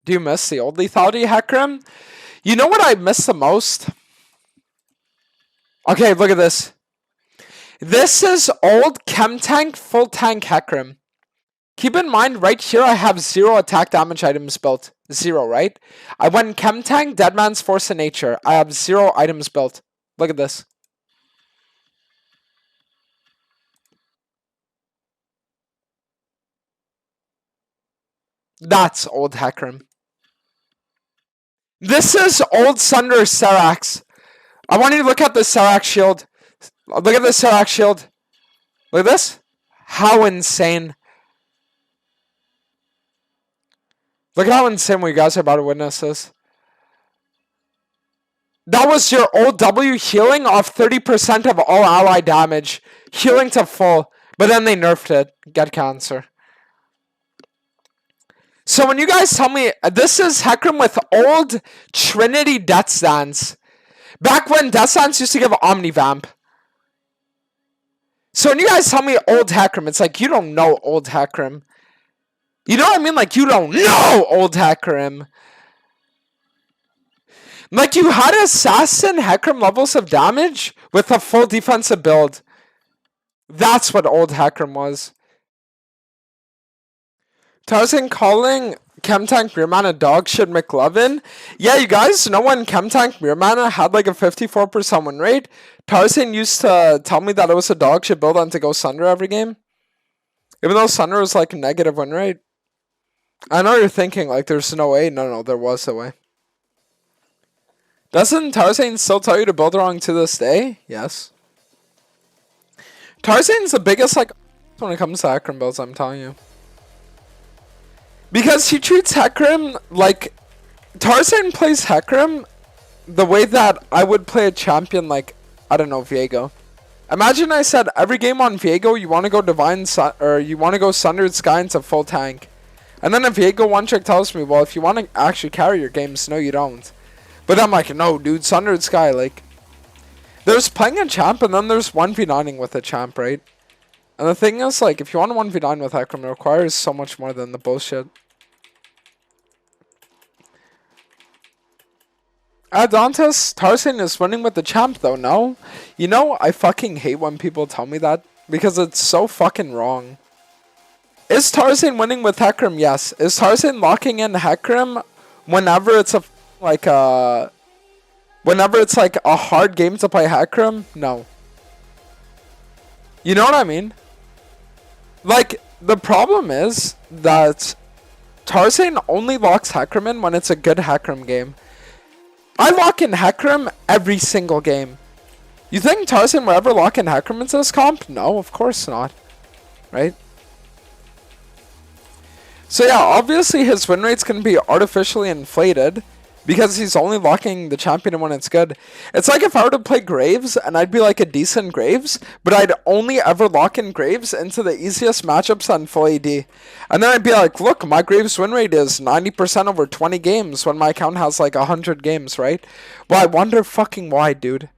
Do you miss the old lethality, Hecarim? You know what I miss the most? Okay, look at this. This is old Chem Tank, full tank Hecarim. Keep in mind, right here I have 0 attack damage items built. 0, right? I went Chem Tank, Deadman's Force of Nature. I have 0 items built. Look at this. That's old Hecarim. This is old Sunder Serax. I want you to look at the Serax shield. Look at the Serax shield. Look at this. How insane. Look at how insane we guys are about to witness this. That was your old W healing off 30% of all ally damage. Healing to full. But then they nerfed it. Get cancer. So when you guys tell me, this is Hecarim with old Trinity Death Stance. Back when Death Stance used to give Omnivamp. So when you guys tell me old Hecarim, it's like you don't know old Hecarim. You know what I mean? Like you don't know old Hecarim. Like you had Assassin Hecarim levels of damage with a full defensive build. That's what old Hecarim was. Tarzan calling Chemtank Beerman a dog shit McLovin. Yeah, you guys know when Chemtank Beerman had like a 54% win rate, Tarzan used to tell me that it was a dog shit build on to go Sunder every game. Even though Sunder was like a negative win rate. I know you're thinking like there's no way. No, there was a way. Doesn't Tarzan still tell you to build wrong to this day? Yes. Tarzan's the biggest like when it comes to Hecarim builds, I'm telling you. Because he treats Hecarim like... Tarzan plays Hecarim the way that I would play a champion like, I don't know, Viego. Imagine I said every game on Viego you want to go Divine Sun, or you want to go Sundered Sky into full tank. And then a Viego one trick tells me, well, if you want to actually carry your games, no you don't. But I'm like, no dude, Sundered Sky, like... There's playing a champ and then there's 1v9ing with a champ, right? And the thing is, like, if you want to 1v9 with Hecarim, it requires so much more than the bullshit. Dantes, Tarzan is winning with the champ though, no? You know, I fucking hate when people tell me that, because it's so fucking wrong. Is Tarzan winning with Hecarim? Yes. Is Tarzan locking in Hecarim whenever it's a, like a... Whenever it's like a hard game to play Hecarim? No. You know what I mean? Like, the problem is that Tarzan only locks Hecarim in when it's a good Hecarim game. I lock in Hecarim every single game. You think Tarzan will ever lock in Hecarim into this comp? No, of course not. Right? So yeah, obviously his win rate's going to be artificially inflated. Because he's only locking the champion when it's good. It's like if I were to play Graves, and I'd be like a decent Graves, but I'd only ever lock in Graves into the easiest matchups on full AD. And then I'd be like, look, my Graves win rate is 90% over 20 games when my account has like 100 games, right? Well, I wonder fucking why, dude.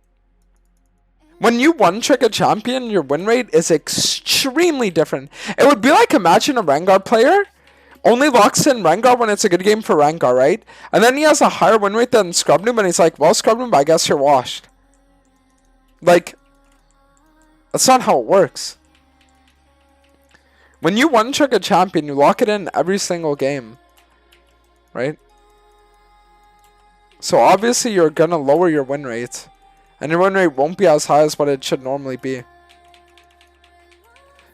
When you one-trick a champion, your win rate is extremely different. It would be like, imagine a Rengar player only locks in Rengar when it's a good game for Rengar, right? And then he has a higher win rate than Scrubnoob, and he's like, well, Scrubnoob, I guess you're washed. Like, that's not how it works. When you one-trick a champion, you lock it in every single game. Right? So obviously you're gonna lower your win rate. And your win rate won't be as high as what it should normally be.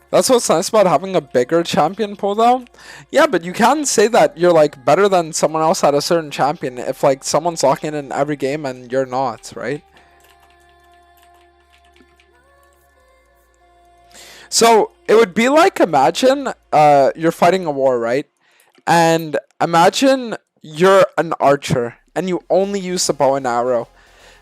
That's what's nice about having a bigger champion pool though. Yeah, but you can say that you're like better than someone else at a certain champion if like someone's locking in every game and you're not, right? So it would be like, imagine you're fighting a war, right? And imagine you're an archer and you only use the bow and arrow.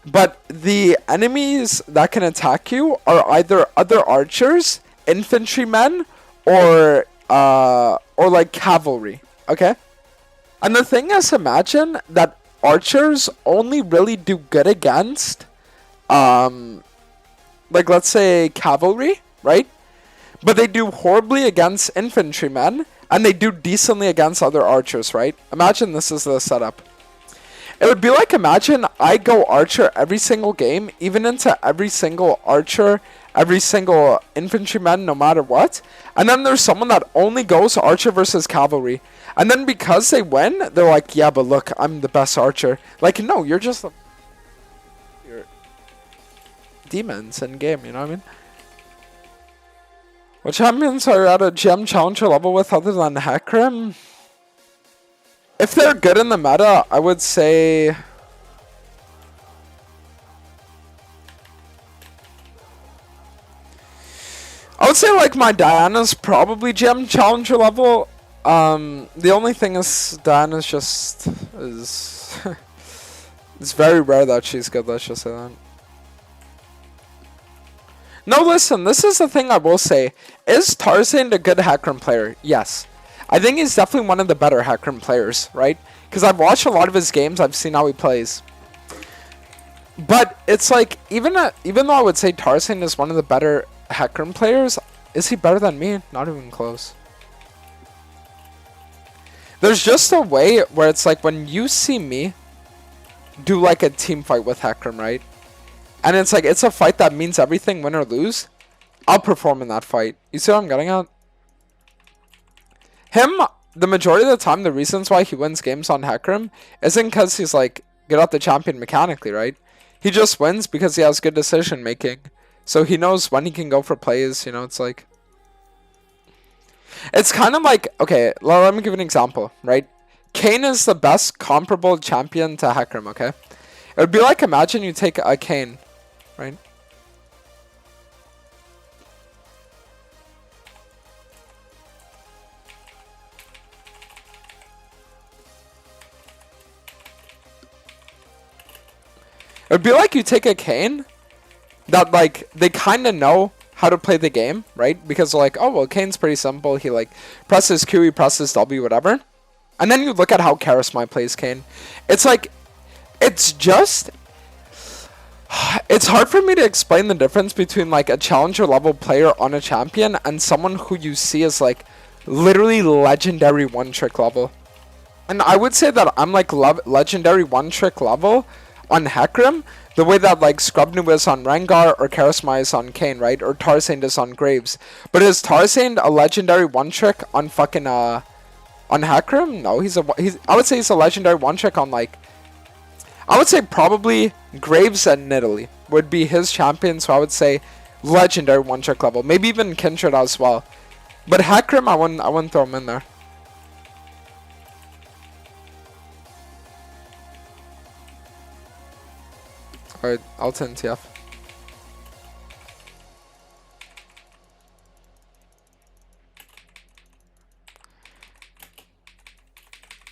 But the enemies that can attack you are either other archers, infantrymen, or like cavalry, okay? And the thing is, imagine that archers only really do good against like let's say cavalry, right? But they do horribly against infantrymen, and they do decently against other archers, right? Imagine this is the setup. It would be like, imagine I go archer every single game, even into every single archer, every single infantryman, no matter what. And then there's someone that only goes archer versus cavalry. And then because they win, they're like, yeah, but look, I'm the best archer. Like, no, you're just you're demons in game, you know what I mean? What champions are at a gem challenger level with other than Hecarim? If they're good in the meta, I would say... I would say like my Diana's probably gem challenger level. The only thing is Diana's just is it's very rare that she's good, let's just say that. No, listen, this is the thing I will say. Is Tarzan a good Hecarim player? Yes. I think he's definitely one of the better Hecarim players, right? Because I've watched a lot of his games, I've seen how he plays. But it's like, even though I would say Tarzan is one of the better Hecarim players, is he better than me? Not even close. There's just a way where it's like when you see me do like a team fight with Hecarim, right? And it's like, it's a fight that means everything, win or lose. I'll perform in that fight. You see what I'm getting at? Him, the majority of the time, the reasons why he wins games on Hecarim isn't because he's like good at the champion mechanically, right? He just wins because he has good decision making. So he knows when he can go for plays, you know, it's like... It's kind of like, okay, let me give an example, right? Kayn is the best comparable champion to Hecarim, okay? It would be like, imagine you take a Kayn, right? It would be like you take a Kayn that, like, they kind of know how to play the game, right? Because they're like, oh, well, Kayn's pretty simple. He, like, presses Q, he presses W, whatever. And then you look at how Charisma plays Kayn. It's like, it's just... It's hard for me to explain the difference between, like, a challenger level player on a champion and someone who you see as, like, literally legendary one-trick level. And I would say that I'm, like, legendary one-trick level on Hecarim, the way that like Scrubnu is on Rengar or Charisma is on Kayn, right? Or Tarzan is on Graves. But is Tarzan a legendary one trick on fucking on Hecarim? No, I would say he's a legendary one trick on like, I would say probably Graves and Nidalee would be his champions, so I would say legendary one trick level. Maybe even Kindred as well. But Hecarim, I wouldn't throw him in there. Alright, I'll turn TF.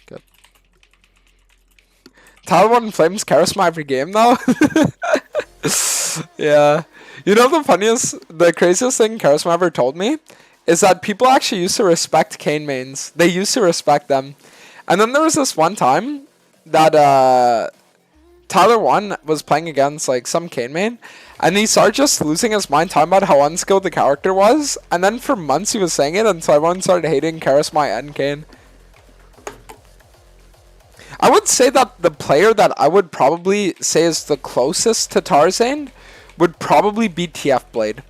Good. Talon flames Charisma every game now? Yeah. You know the craziest thing Charisma ever told me? Is that people actually used to respect Kayn mains. They used to respect them. And then there was this one time that, Tyler 1 was playing against like some Kayn main, and he started just losing his mind talking about how unskilled the character was, and then for months he was saying it until everyone started hating Charisma and Kayn. I would say that the player that I would probably say is the closest to Tarzan would probably be TF Blade.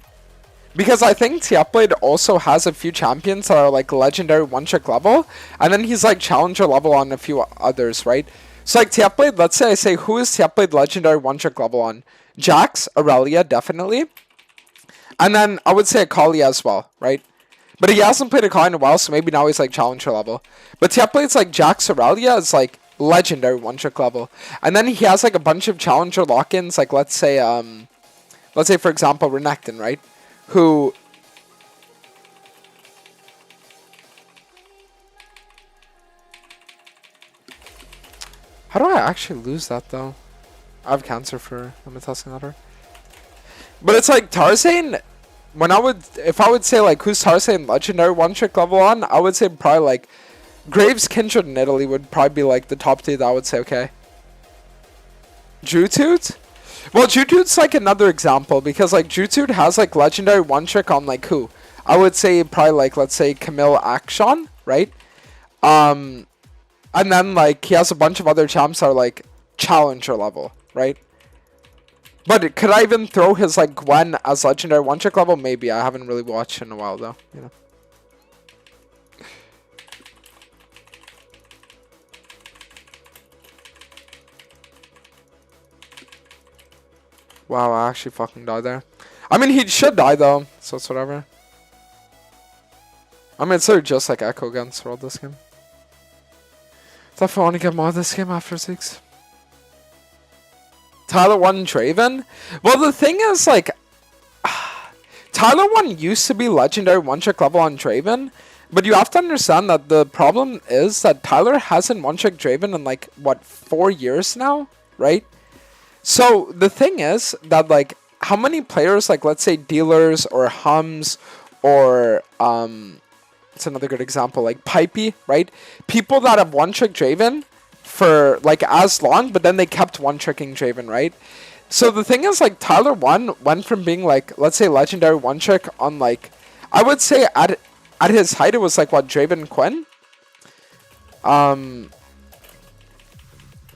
Because I think TF Blade also has a few champions that are like legendary one-trick level, and then he's like challenger level on a few others, right? So like TF Blade, let's say I say, who is TF Blade legendary one-trick level on? Jax, Aurelia, definitely. And then I would say Akali as well, right? But he hasn't played Akali in a while, so maybe now he's like challenger level. But TF Blade's like Jax, Aurelia is like legendary one-trick level. And then he has like a bunch of challenger lock-ins, like let's say for example Renekton, right? Who... How do I actually lose that though? I have cancer for testing that. But it's like Tarzan, if I would say like who's Tarzan legendary one trick level on, I would say probably like Graves, Kindred, and Italy would probably be like the top two that I would say, okay. Jutoot? Well, Jutoot's like another example because like Jutoot has like legendary one trick on like who? I would say probably like let's say Camille Akshan, right? And then like he has a bunch of other champs that are like challenger level, right? But could I even throw his like Gwen as legendary one trick level? Maybe. I haven't really watched in a while though, you know. Wow, I actually fucking died there. I mean, he should die though, so it's whatever. I mean, it's sort of just like Echo against World this game. Definitely want to get more of this game after 6. Tyler 1 Draven? Well, the thing is, like, Tyler 1 used to be legendary one-trick level on Draven, but you have to understand that the problem is that Tyler hasn't one-trick Draven in, like, what, 4 years now, right? So, the thing is that, like, how many players, like, let's say dealers or hums or, it's another good example, like Pipey, right? People that have one-trick Draven for like as long, but then they kept one-tricking Draven, right? So the thing is, like, Tyler 1 went from being like, let's say legendary one-trick on like, I would say at his height it was like what, Draven Quinn?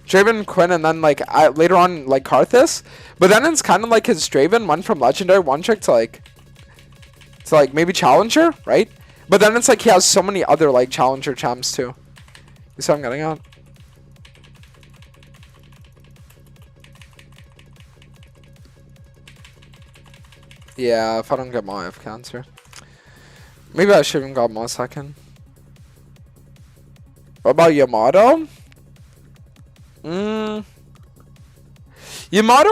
Draven Quinn and then like later on like Karthus. But then it's kind of like his Draven went from legendary one-trick to like maybe challenger, right? But then it's like he has so many other like challenger champs too. You see what I'm getting at? Yeah, if I don't get my, I have cancer. Maybe I should even got my second. What about Yamato? Yamato,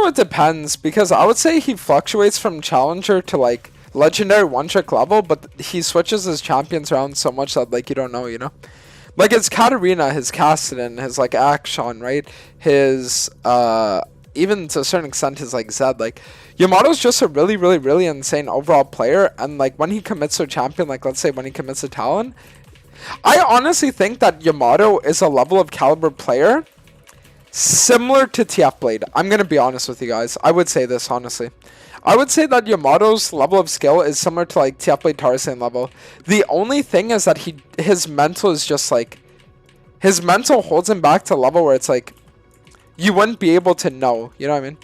it depends, because I would say he fluctuates from challenger to like legendary one-trick level, but he switches his champions around so much that like you don't know, you know? Like his Katarina, his Kassadin, his like Action, right? His even to a certain extent his like Zed. Like Yamato's just a really, really, really insane overall player, and like when he commits to a champion, like let's say when he commits to Talon, I honestly think that Yamato is a level of caliber player similar to TF Blade. I'm gonna be honest with you guys. I would say this honestly. I would say that Yamato's level of skill is similar to like TF Blade Tarzan level. The only thing is that his mental is just like, his mental holds him back to a level where it's like you wouldn't be able to know, you know what I mean?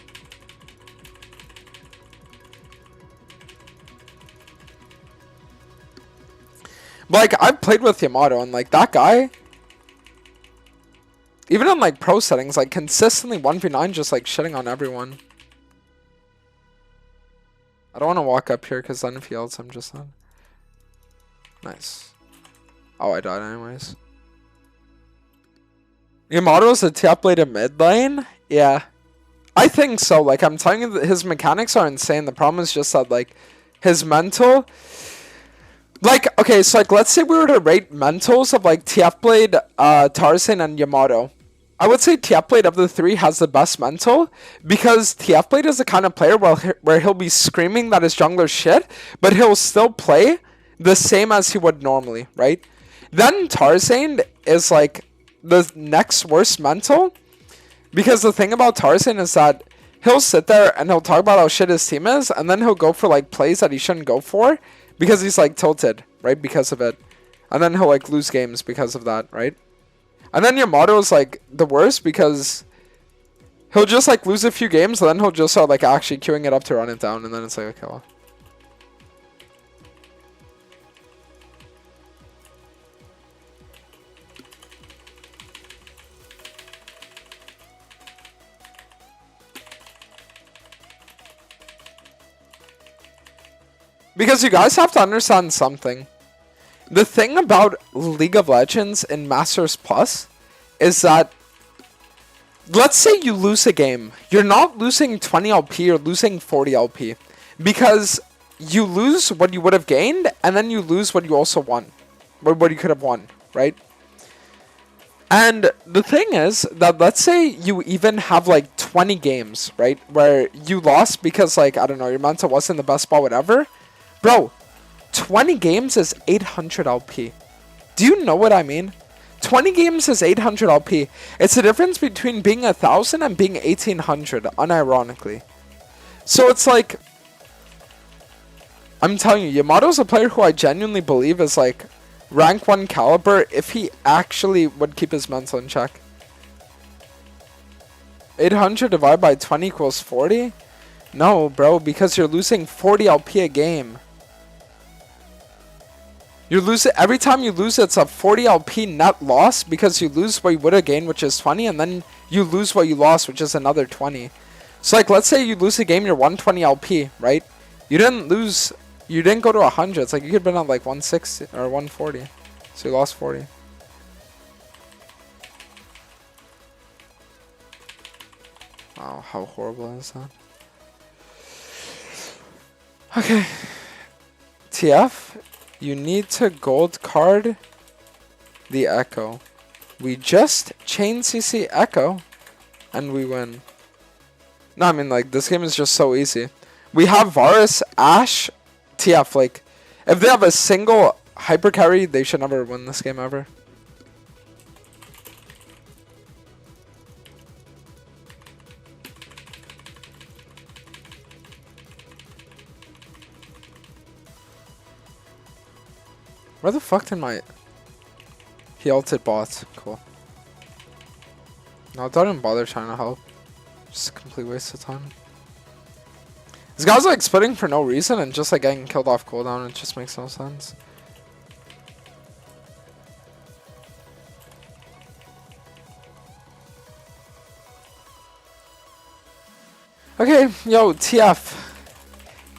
But like I've played with Yamato and like that guy, even in like pro settings, like consistently 1v9 just like shitting on everyone. I don't want to walk up here because then if he ults, I'm just on. Nice. Oh, I died anyways. Yamato's a TF Blade in mid lane? Yeah. I think so. Like, I'm telling you, his mechanics are insane. The problem is just that, like, his mental... Like, okay, so, like, let's say we were to rate mentals of, like, TF Blade, Tarzan, and Yamato. I would say TF Blade of the three has the best mental, because TF Blade is the kind of player where he'll be screaming that his jungler's shit, but he'll still play the same as he would normally, right? Then Tarzan is like the next worst mental, because the thing about Tarzan is that he'll sit there and he'll talk about how shit his team is, and then he'll go for like plays that he shouldn't go for, because he's like tilted, right, because of it. And then he'll like lose games because of that, right? And then Yamato is like the worst because he'll just like lose a few games and then he'll just start like actually queuing it up to run it down, and then it's like, okay, well. Because you guys have to understand something. The thing about League of Legends in Masters Plus is that, let's say you lose a game, you're not losing 20 LP, you're losing 40 LP. Because you lose what you would have gained, and then you lose what you also won. Or what you could have won, right? And the thing is that, let's say you even have like 20 games, right? Where you lost because, like, I don't know, your mental wasn't the best spot, whatever. Bro, 20 games is 800 LP. Do you know what I mean? 20 games is 800 LP. It's the difference between being 1,000 and being 1,800, unironically. So it's like, I'm telling you, Yamato's a player who I genuinely believe is like rank 1 caliber if he actually would keep his mental in check. 800 divided by 20 equals 40? No, bro, because you're losing 40 LP a game. You lose it every time you lose. It's a 40 LP net loss because you lose what you would have gained, which is 20, and then you lose what you lost, which is another 20. So like, let's say you lose a game, you're 120 LP, right? You didn't lose. You didn't go to 100. It's like you could have been at like 160 or 140. So you lost 40. Wow, how horrible is that? Okay. TF, you need to gold card the Echo. We just chain CC Echo and we win. No, I mean, like, this game is just so easy. We have Varus, Ashe, TF. Like, if they have a single hyper carry, they should never win this game ever. Where the fuck did my... He ulted bot. Cool. No, don't even bother trying to help. Just a complete waste of time. This guy's like splitting for no reason and just like getting killed off cooldown. It just makes no sense. Okay, yo, TF.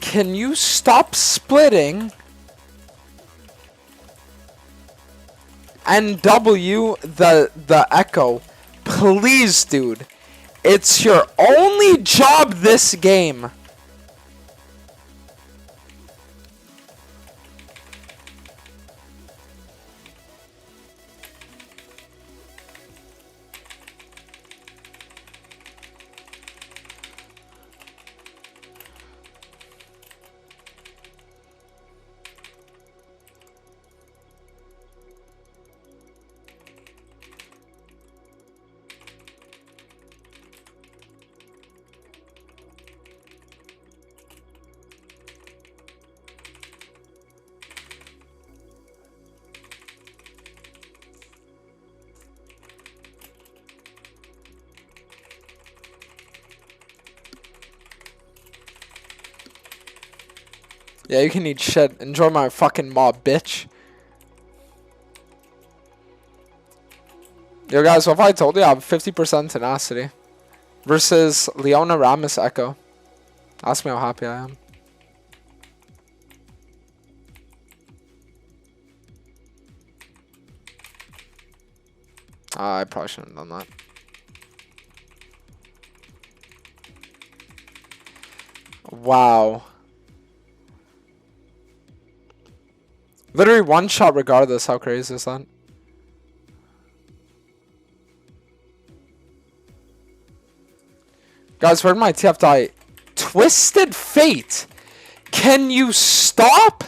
Can you stop splitting and W the Echo? Please, dude. It's your only job this game. Yeah, you can eat shit. Enjoy my fucking mob, bitch. Yo, guys, what if I told you I have 50% tenacity versus Leona, Rammus, Echo? Ask me how happy I am. I probably shouldn't have done that. Wow. Literally one shot regardless. How crazy is that? Guys, where did my TF die? Twisted Fate. Can you stop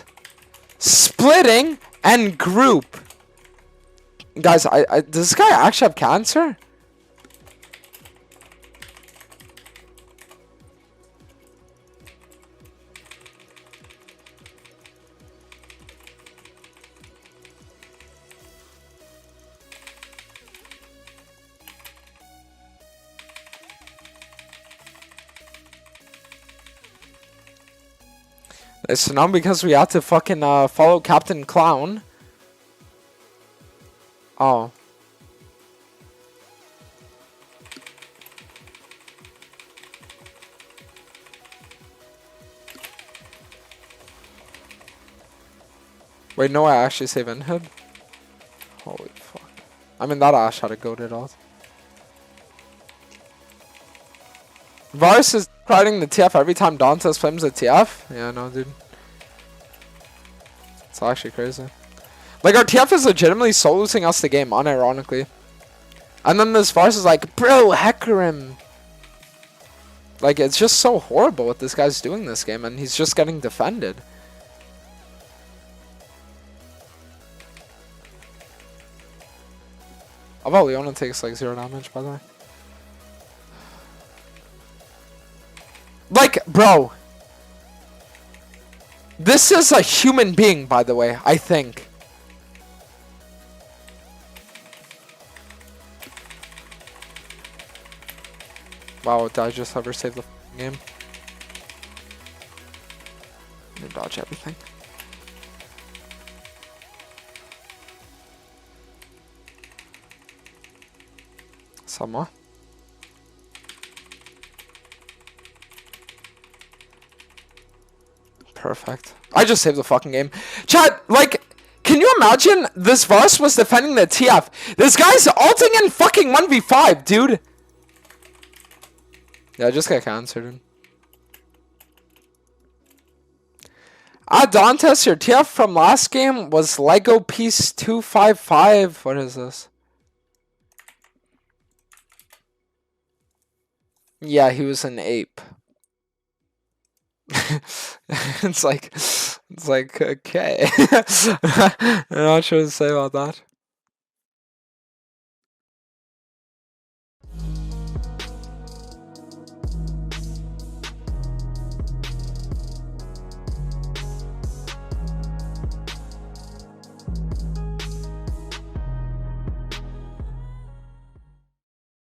splitting and group? Guys, does this guy actually have cancer? So now because we have to fucking follow Captain Clown. Oh. Wait, no, I actually save Inhib? Holy fuck. I mean, that Ashe had a goated ult. Varus is riding the TF every time Dantes flames the TF? Yeah, no, dude. It's actually crazy. Like, our TF is legitimately solo-losing us the game, unironically. And then this Varus is like, bro, Hecarim. Like, it's just so horrible what this guy's doing this game, and he's just getting defended. I bet Leona takes like 0 damage, by the way. Like, bro. This is a human being, by the way, I think. Wow, did I just ever save the game? Let me dodge everything. Some more. Perfect. I just saved the fucking game. Chat, like, can you imagine this Vars was defending the TF? This guy's ulting in fucking 1v5, dude. Yeah, I just got canceled. Dantes, your TF from last game was Lego piece 255. What is this? Yeah, he was an ape. It's like, okay. I'm not sure what to say about that.